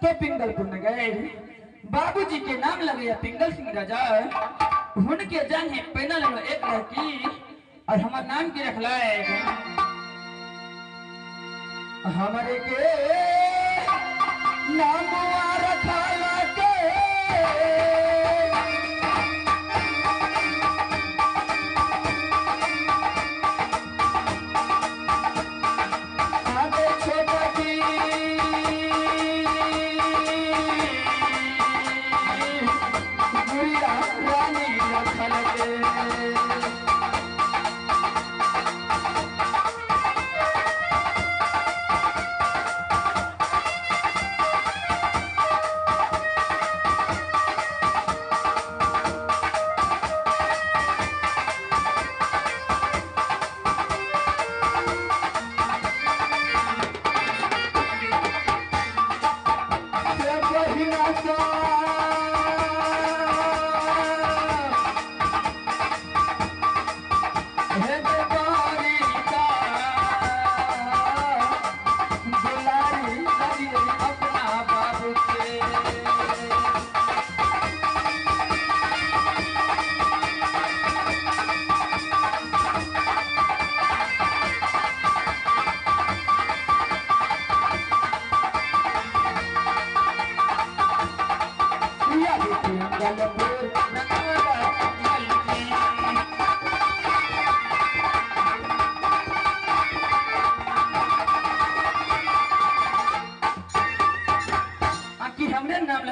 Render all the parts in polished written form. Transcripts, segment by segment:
तो पिंगलपुर में गए, बाबूजी के नाम लगे पिंगल सिंह राजा। उनके जान है पैना लगो एक लड़की और हमार नाम की रखला है हमारे के नाम रखा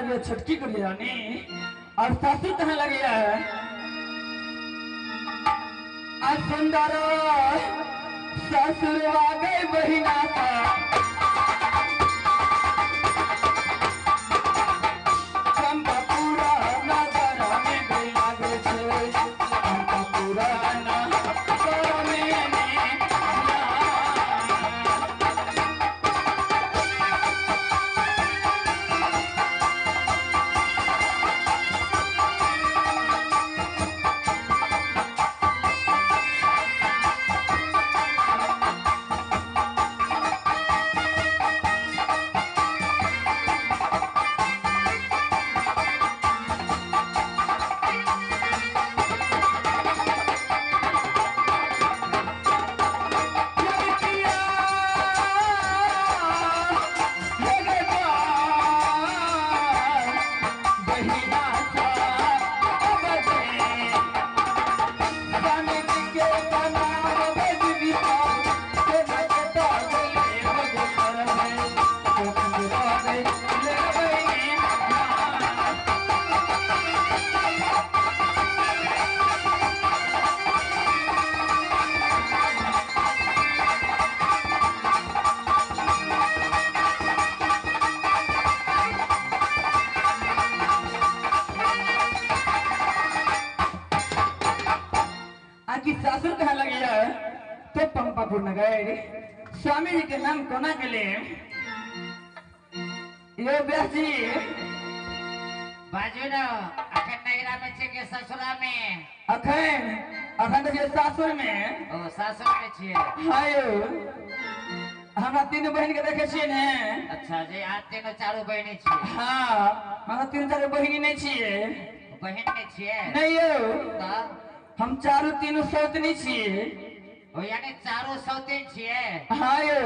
के छटकी को जाने और सासू कहाँ लगे है सुंदर ससुर आ गए बहिना का चंपापुर नगर स्वामी जी के नाम कोना के लिए ये व्यास जी बाजू न अखन नैरा में छे के ससुरा में अखन जे सासुर में ओ सासुर में छिए हाय हमरा तीन बहन के देखे छिए ने अच्छा जे आ तीनों चारो बहिनी छिए हां हमरा तीन चारो बहिनी नहीं छिए बहन नहीं छिए नहीं यौ त हम चारो तीनों सौतनी छिए ओ यानी चारो सौतेन छिए हां यौ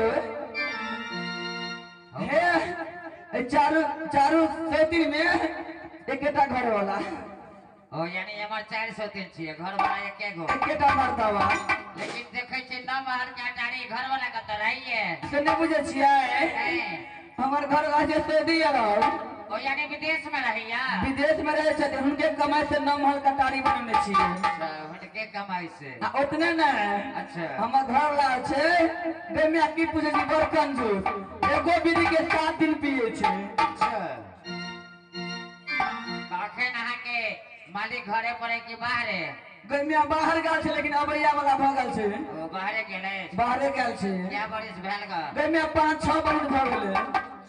हे चारो सौतीन में एकेटा घर वाला ओ यानी हमर 4 सौतेन छिए घर वाला एके गो एकेटा मर्दावा लेकिन देखे छे न बाहर के अटारी घर वाला का त रहिए से नहीं बुझे छिए हमर घर वाला से दिया रहो ओ यानी विदेश में रहिया विदेश में रहे छे उनके कमाई से नौ महल कटारी बनने छिए अच्छा उनके कमाई से उतने न अच्छा हमर घर वाला छे बे में की पूछे छी बड़ कंजूस एगो बीड़ी के 7 दिन पिए छे अच्छा आखे नहा के मालिक घरे पड़े कि बाहरे गमिया बाहर गेल छे लेकिन अबैया वाला भगल छे ओ बाहरे गेले बाहरे गेल छे क्या बरिस भेल ग गमिया 5-6 बरिस भ गेले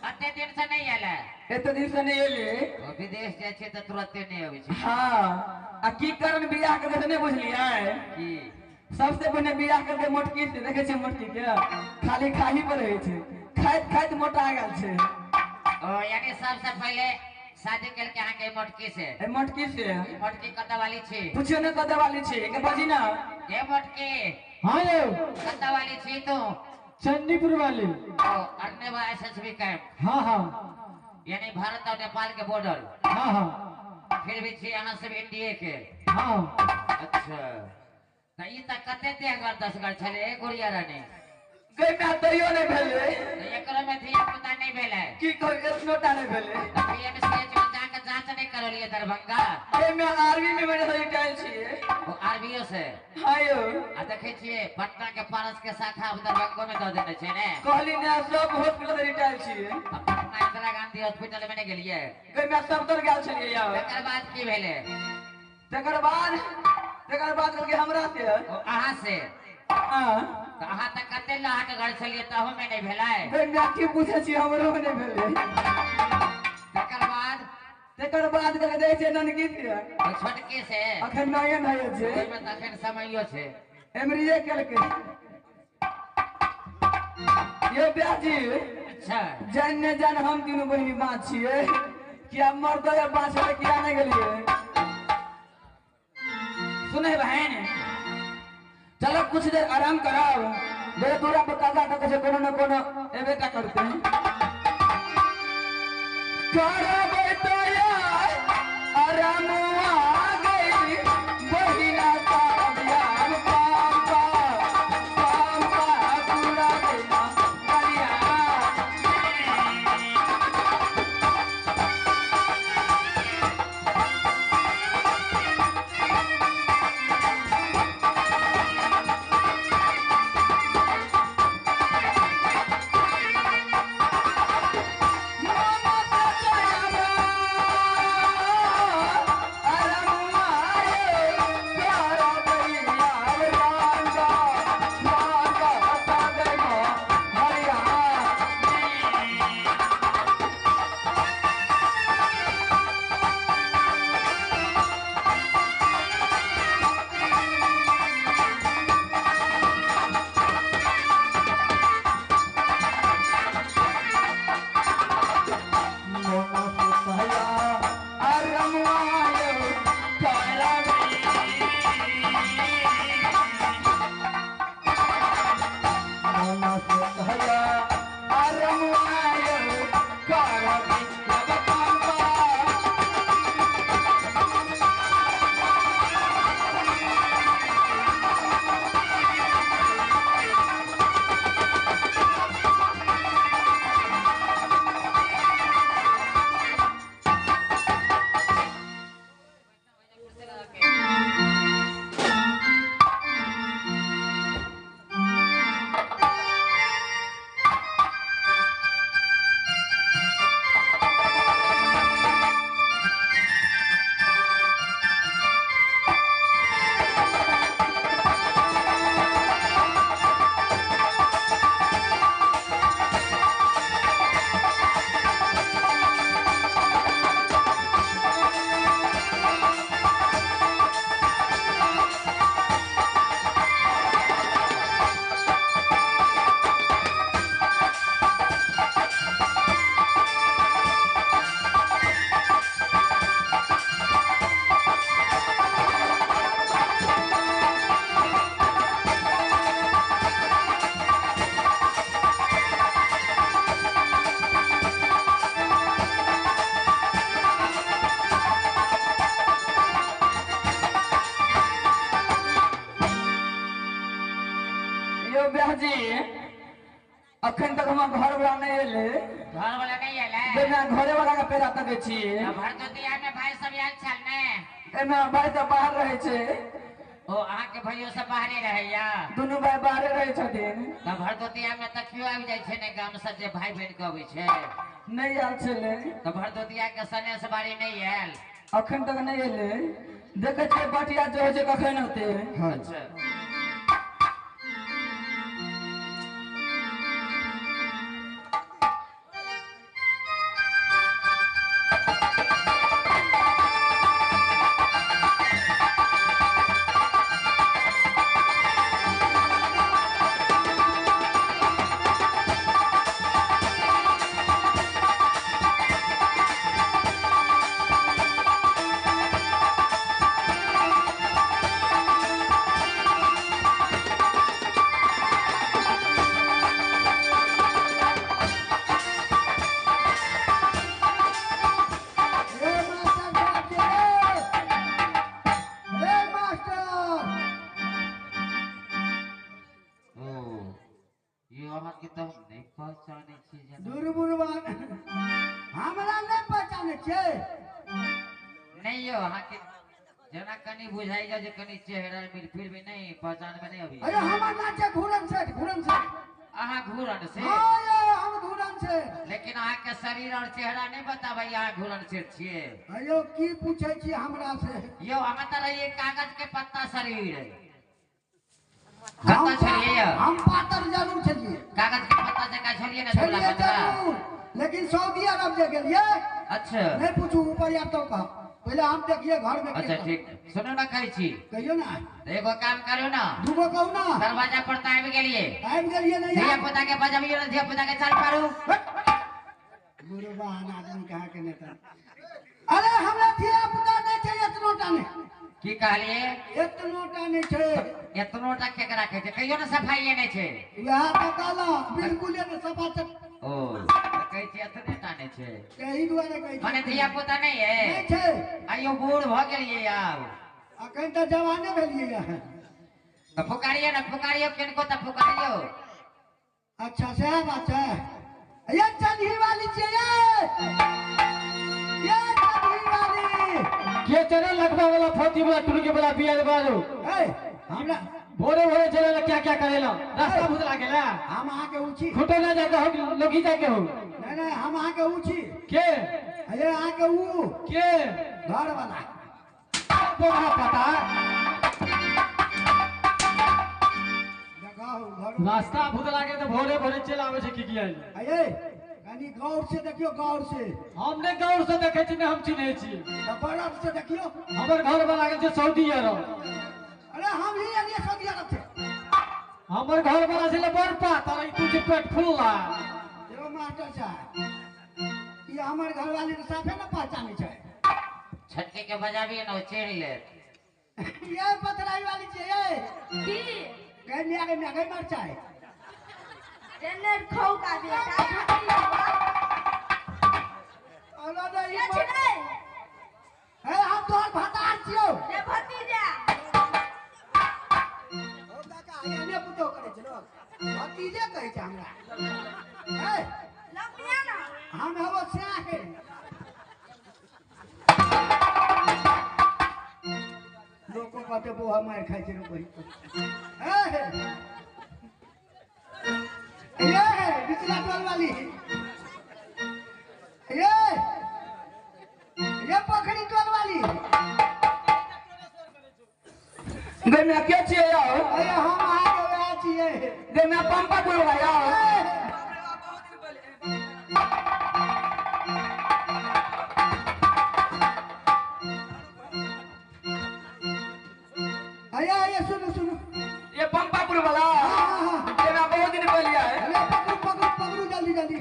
अते दिन से नहीं आले एते दिन से नहीं एले ओ विदेश जाय छे त तुरंते नहीं आबै छे हां आ की कारण बियाह करके नहीं बुझलियै की सबसे पहले बियाह करके मोटकी से देखे छे मोटकी के खाली खाही पर रहे छे खाइत मोटा गेल छे ओ यानी सबसे पहले शादी कर के आके मोटकी से मोटकी कत वाली छी पूछे न कत वाली छी के बजी ना ये मोटकी हां यो कत वाली छी तू चंडीपुर वाली ओ अरनेवा एसएसबी कैंप हां यानी भारत और नेपाल के बॉर्डर हां फिर भी छी यहां सब इंडिया के हां अच्छा त ई त कते देहगर 10 घर छले गुड़िया रानी गई में तैयो नहीं भेले एकरा में धिया पुता नहीं भेले की कह एतनोटा नहीं भेले पीएमसीएच में जाके जांच नहीं करलिए दरभंगा ए में आर्मी में मैंने रिटायर छिए वो आरबीओ से हां यो आ देखे छिए पटना के पारस के शाखा दरभंगा में दे देने छे ने कहली ने सब हॉस्पिटल से रिटायर छिए पटना इंदिरा गांधी हॉस्पिटल में नहीं गेलिए गई में सब तर गेल छलिए यार तकर बाद की भेले तकर बाद करके हमरा से ओ अहाँ से हां त अहाँ त कते लहा के घर छलिए तहु में नहीं भेलै गई में की पूछे छी हमरो में नहीं भेले तकर बाद करके दे छे ननकी से ओ छोटकी से अखन नये छे ओइ में तखन समयो छे एमरीए केलके ये ब्याजी अच्छा जान हम तीनों बहिनी बात छिए क्या मर्द या बात है किया नहीं गेलिए सुने बहन चलो कुछ देर आराम कराओ दे दूरा पर काका का कुछ कोनो न कोनो ए बेटा करते हैं करबे तो यार आराम आ गई बहिना का अभियान काम का पूरा देना बढ़िया आराम अखन तक हम घर वाला नहीं एले। घर वाला नहीं आले जे मैं घरे वाला के पेरा तक छी। भरदुतिया में भाई सब आयल छल ने। एमे भाई सब बाहर रहे छे। ओ अहाँ के भइयो सब बाहरे रहैया। दुनु भाई बाहरे रहे छथिन। त भरदुतिया में त क्यों आबि जाय छे ने गाम से जे भाई बहन के अबै छे। नहीं आल छले। त भरदुतिया के सने से बारी नहीं आयल। अखन तक नहीं एले। देखे छे बटिया जो होय छे कखन होते। अच्छा नहीं यो अहाँ के जना कनी बुझाई जा जे कनी चेहरा में फिर भी नहीं पहचान में नहीं अभी। अरे हमर नाचे घूरन से अहाँ घूरन से। हां ये हम घूरन से। लेकिन अहाँ के शरीर और चेहरा नहीं बताबै अहाँ घूरन से छिए। अयो की पूछै छी हमरा से। यो हम त रहिए कागज के पत्ता शरीर। कत्ता छलिए यो? हम पातर जरूर छलिए। कागज के पत्ता जका छलिए ना दुबला पतला। लेकिन सऊदी अरब जे गेलिए। अच्छा नहीं पूछू ऊपर या तो का। पहले हम देखिए घर में। अच्छा ठीक सुनो ना कहै छी। कहियो ना। एगो काम करू ना। दूगो कहू ना। दरवाजा पर त आबि गेलिए। नहीं। धिया पुता के बजाबियो ना धिया पुता के चल पारू। गुरुबान आदमी कहा के नेता। अरे हमरा धिया पुता नहीं चाहिए इतनोटा नहीं। की कहलिए? इतनोटा नहीं छे। इतनोटा केकरा कहै छै? कहियो ना सफाई नहीं छै। यहां तो काला बिल्कुल ने सफा छ। ओ कहै छै इतने टाने छै। कहि दुआरे कहै छै। माने धिया पुता नहीं है। नहीं छे। आइयो बूढ़ भ गेलिए आब। अखन त जवाने भेलिए या। त पुकारियो ना पुकारियो किनको त पुकारियो। अच्छा से बात है। ये चढ़ी वाली छे ये चढ़ी वाली। के चले लगवा वाला फोती वाला टुनु के बड़ा बिया बाजो। ए हमरा भोरे भोरे चले क्या क्या करेला? रास्ता भूतला गेला। हम आहा के ऊंची। फोटो ना जाके हो लोगी जाके हो। नहीं हम आहा के ऊंची। के? अरे आहा के ऊ के? घर वाला। तोरा पता? जगह घर रास्ता भूतला के तो भोरे भोरे चल आवे छे की किया। अये कनी गौर से देखियो गौर से। हमने गौर से देखे छी ने हम चिन्हे छी। तो बर्फ से देखियो। हमर घर वाला के जे सऊदी अरब। अरे हम ही आलिए सऊदी अरब से। हमर घर वाला से ले बड़ पात और तू जे पेट फुल्ला। यो मास्टर साहब ये हमर घर वाली के साफे ना पहचाने छै। छटके के बजाबिए ना चढ़ ले। ये पतराई वाली छे ये। की कहने आगे में आगे मर चाहे। जेनर खौ का बेटा छुट्टी अलो नहीं ये छिनै ए हम तोर भतार छियो। ये भतीजा ओ काका एने पुतो करे छलो। भतीजे कहै छै हमरा। ए लपिया ना हम हवो स्याह के। लोको कहते वो मार खाइ छै कोई। ये बिचला टोल वाली। ये पोखरी टोल वाली। गे मैं के छिए यार? अरे हम आ गए छिए। गे मैं पंपा बोलवा यार। अरे सुनो सुनो। ये पंपापुर वाला। हाँ। ये मैं बहुत दिन पहले आया है। अरे पकड़ू जल्दी जल्दी।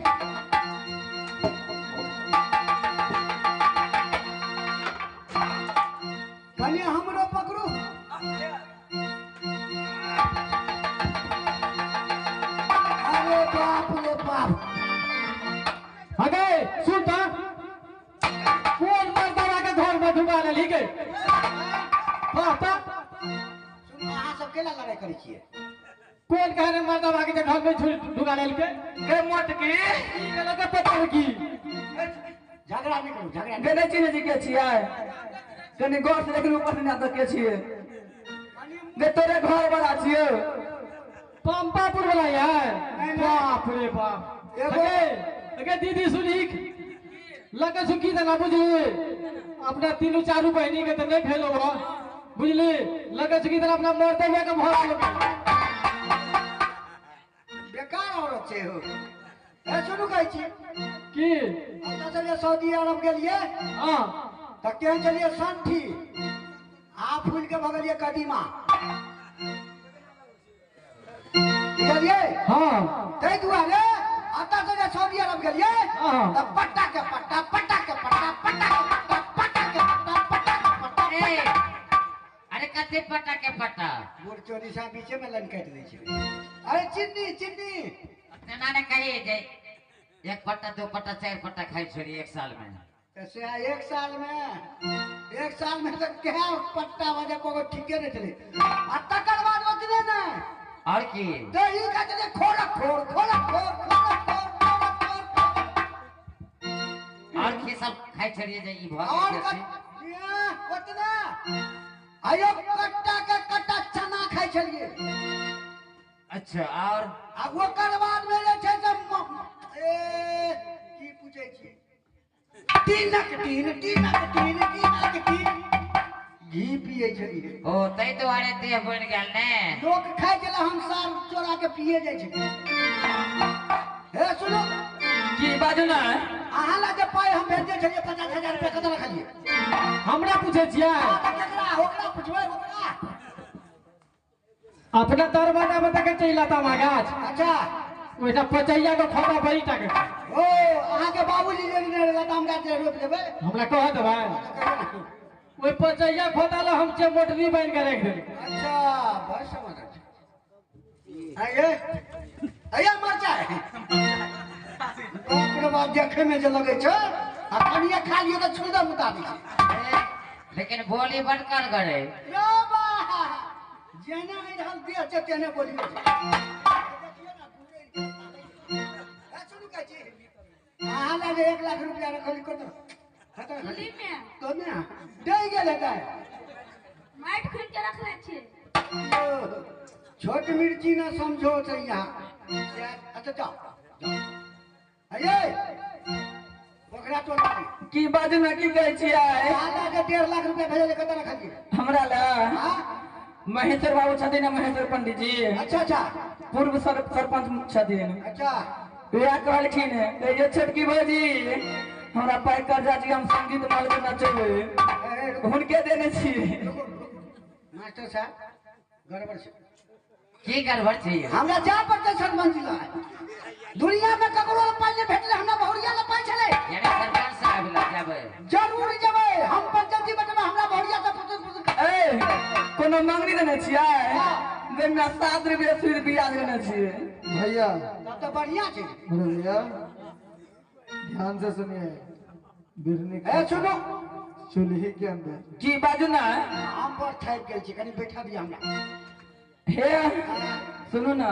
कनी हमरो पकड़ू। अरे बाप रे बाप। अगे सुन त कौन मर्दवा के घर में ढुका ले लीके। हां त सुनो अहाँ सब केला लड़ाई करै छियै? कौन कह रहे मर्दा बाकी के घर में छोड़ ढुका लेल के के मोटकी ई के लगे पत्थर की झगड़ा नहीं करू झगड़ा के नहीं चिन्ह जी के छियै कनी गौर से देखलू ऊपर से ना तो के छियै गे तोरे घर वाला छियै पंपापुर वाला यार बाप रे बाप अगे दीदी सुनीक लगे सुखी ना बुझली अपना तीनों चारू बहनी के तो नहीं फैलो हो बुझली लगे सुखी तरह अपना मरते हुए के भर लोग बेकार औरत छे हो ए सुनु कहै छी की अपना चलिए सऊदी अरब गेलिए हां त केहन चलिए संठी आ फूल के भगलिए कदीमा गेलिए हां तै दुआरे आता चलिए सऊदी अरब गेलिए हां त पट्टा के पट्टा पट्टा के पट्टा पट्टा के पट्टा पट्टा के पट्टा पट्टा के पट्टा ए, अरे कते पटा के पटा बुढ़ चोरी सा बीचे में लन काट दै छै अरे चिन्नी चिन्नी तेना ने कही जे एक पट्टा दो पट्टा चार पट्टा खाई छोड़ी एक साल में ऐसे एक साल में तो क्या पट्टा वजह को ठीके नहीं चले आ तकर बाद ओतने ने और की दही का चले खोला खोर खोला खोर खोला खोर और की सब खाई छोड़िए जे ई भग और गेल ये ओतना आयो कट्टा के कट्टा चना खाई छलिए अच्छा और आ ओकर बाद में जे छै से ए की पूछै छी तीनक तीन घी पिए छलिए ओ तै दुआरे देह बन गेल ने लोग खाए चला हम सार चोरा के पिए जाय छै हे सुनो की बाजू ना अहाँ ला जे पाई हम भेज दे छलिए 50,000 रुपया कतऽ रखलिए हमरा पूछे छियै केकरा ओकरा पुछबै ओकरा अपना दरवाजा में तक चला था गाछ अच्छा ओइटा पचैया के खोदा बड़ी टाके ओ अहाँ के बाबूजी जे ने रहला त हम गाछ रोप देबै हमरा कह देबै ओइ पचैया खोदा ला हम से मोटरी बन के रख देली अच्छा बस समझ आइए आइए मरचा है ओकरा बाद देखे में जे लगे छै आ कनिया खा लियो त छुदा मुताबिक ए, लेकिन बोली बड़ कर गरे यो बा जेना इधर दिया छै तेने बोली देखियो ना पूरे ए सुनु का जी अहाँ लगे 1 लाख रुपया रखली कत झोली में तो ना दे गेल है माइट खुल के रख रहे छे छोट मिर्ची ना समझो छै यहाँ अच्छा जाओ आइए ओकरा तो की बाजू ना की कहै छियै आधा के 1.5 लाख रुपया भेजले कत रखलिए हमरा ला हां महेश्वर बाबू छथिन ना महेश्वर पंडित जी अच्छा अच्छा पूर्व सरपंच छथिन अच्छा वह कहलखिन ये छोटकी भौजी हमरा पाई कर्जा जी हम संगीत माल में नचेबै हुनके देने छियै मास्टर साहब गड़बड़ छै की गड़बड़ छै हमरा जा पर के सरपंच जिला दुनिया में ककरो पाई भेटले हमरा बहुरिया ले पाई छले यानी सरकार साहब लग जाबै जरूर जेबै हम पंचायती बटवा हमरा बहुरिया से पुछुस ए कोनो मंगनी देने छियै देना 7 रुपया सूद ब्याज देने छियै भैया तब तो बढ़िया छै भैया ध्यान से सुनिए बिरनी ए सुनो चूल्ही के अंदर की बाजू ना हम पर थाप गेल छी कनी बैठा दिया हमरा हे सुनू ना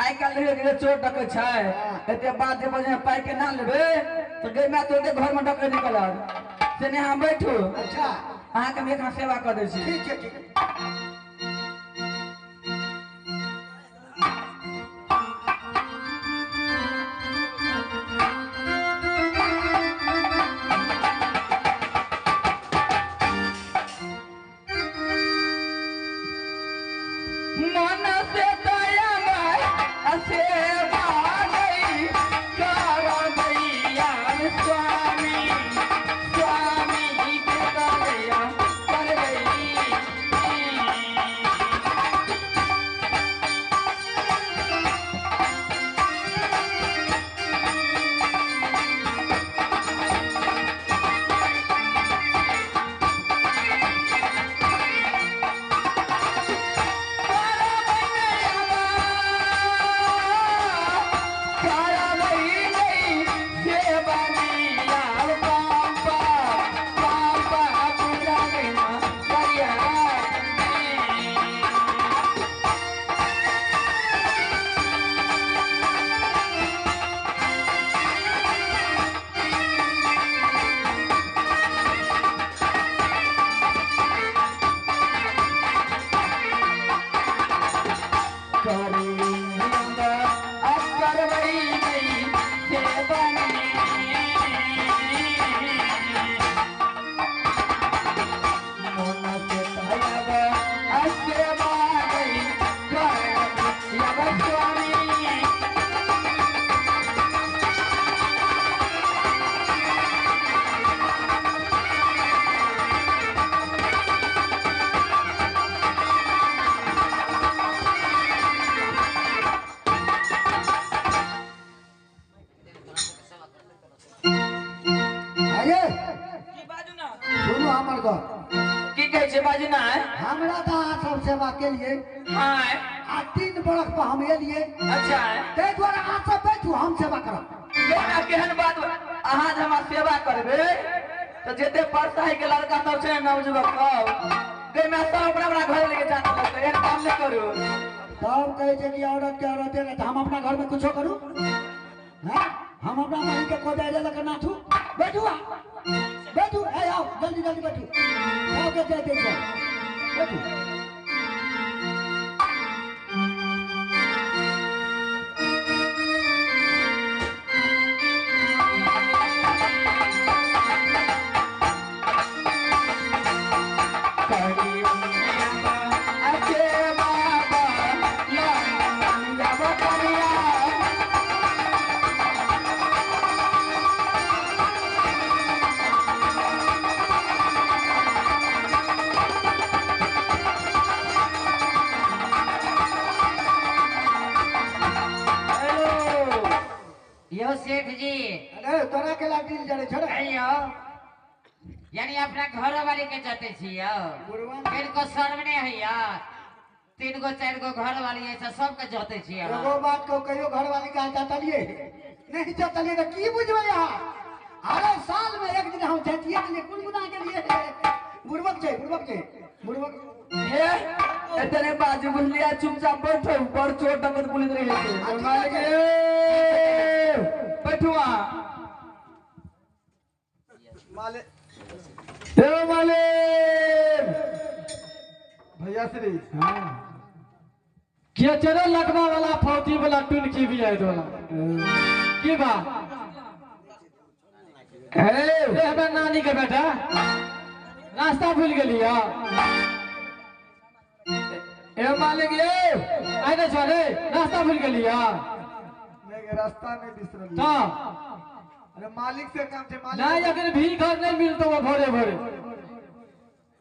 आइ काल्हि धीरे चोर डकै छै एते बात जे बजे पाई के ना लेबै तो गई मैं तोरे घर में डकै निकलल से ने हम बैठू अच्छा अहाँ के एक सेवा कर दै छी ठीक है ठीक है मन से दया मैं सेवा गई कर गैया स्वामी स्वामी के दया कर गई कर की कहै छै बाजी ना हमरा तो अहाँ सब सेवा के लिए हां आ 3 बरस पर हम एलिए अच्छा ताहि दुआरे अहाँ सब बैठू हम सेवा करब केना केहन बात अहाँ जे हमरा सेवा करबै तो जेते पढ़ाई के लड़का सब छै नवजुवक सब गई मैं सब अपना अपना घर लेके जाना लगता है काम नहीं करू तब कहे छै कि औरत के औरत है तो हम अपना घर में कुछो करू हैं हम अपना माई के खोदाई ले लेकर नाथू बैठू बैठू ए आओ जल्दी जल्दी बैठू आओ के दे दे बैठू यो सेठ जी अरे तोरा के ला दिल जड़े छोड़े अयो यानी अपना घर वाली के जते छियो गुरुवन इनको शर्म नहीं है यार 3 गो 4 गो घर वाली ऐसा सब के जते छियो एगो बात को कहियो घर वाली का जातलिए नहीं जातलिए तो की बुझबे यहाँ अरे साल में एक दिन हम जातिए के लिए गुनगुना के लिए बुड़बक हे इतने बाजू बुलिया चुपचाप बैठो ऊपर चोट डकत पुलिस रही है मालिक बैठुआ मालिक ए मालिक भैया श्री क्या चलो लकवा वाला फौजी वाला टून की भी है दोला की बा ए हमारे नानी के बेटा रास्ता भूल गेलिया ए मालिक ये आइने छोरे रास्ता भूल गेलिया नहीं रास्ता नहीं बिसरल तो अरे मालिक से काम छे मालिक नहीं अगर भी घर नहीं मिलतो वो भरे भरे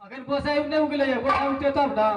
अगर बोसाई नहीं उगले बोसाई उठते तब ना